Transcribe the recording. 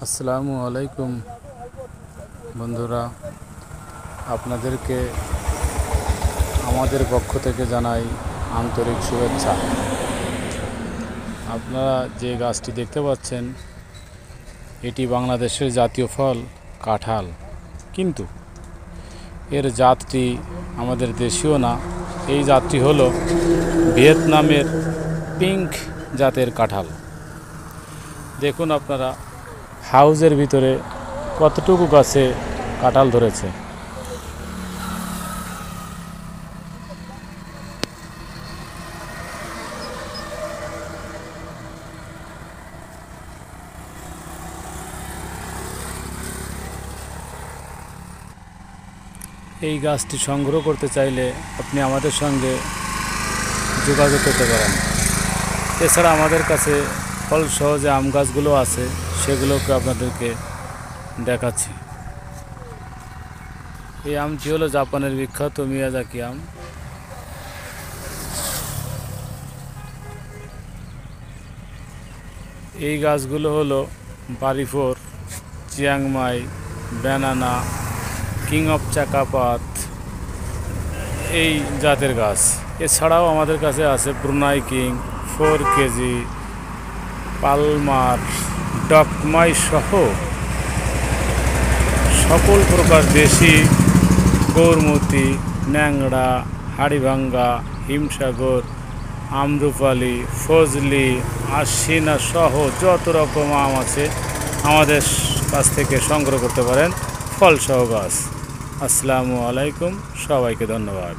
আসসালামু আলাইকুম বন্ধুরা, আপনাদেরকে আমাদের পক্ষ থেকে জানাই আন্তরিক শুভেচ্ছা। আপনারা যে গাছটি দেখতে পাচ্ছেন এটি বাংলাদেশের জাতীয় ফল কাঁঠাল, কিন্তু এর জাতটি আমাদের দেশীয় না। এই জাতটি হলো ভিয়েতনামের পিঙ্ক জাতের কাঁঠাল। দেখুন আপনারা হাউজের ভিতরে কতটুকু গাছে কাঁঠাল ধরেছে। এই গাছটি সংগ্রহ করতে চাইলে আপনি আমাদের সঙ্গে যোগাযোগ করতে পারেন। এছাড়া আমাদের কাছে ফলসহ যে আম গাছগুলো আছে সেগুলোকে আপনাদেরকে দেখাচ্ছি। এই আমটি হলো জাপানের বিখ্যাত মিয়াজাকি আম। এই গাছগুলো হলো বাড়িফোর, চিয়াংমাই, ব্যানানা, কিং অফ চাকাপাত এই জাতের গাছ। এছাড়াও আমাদের কাছে আছে ব্রুনাই কিং, 4 কেজি, পালমার, ডকমাই সহ সকল প্রকার দেশি গৌরমতি, ন্যাংড়া, হাড়িভাঙ্গা, হিমসাগর, আমরুপালি, ফজলি, আশিনা সহ যত রকম আম আছে আমাদের কাছ থেকে সংগ্রহ করতে পারেন ফলসহ গাছ। আসসালামু আলাইকুম, সবাইকে ধন্যবাদ।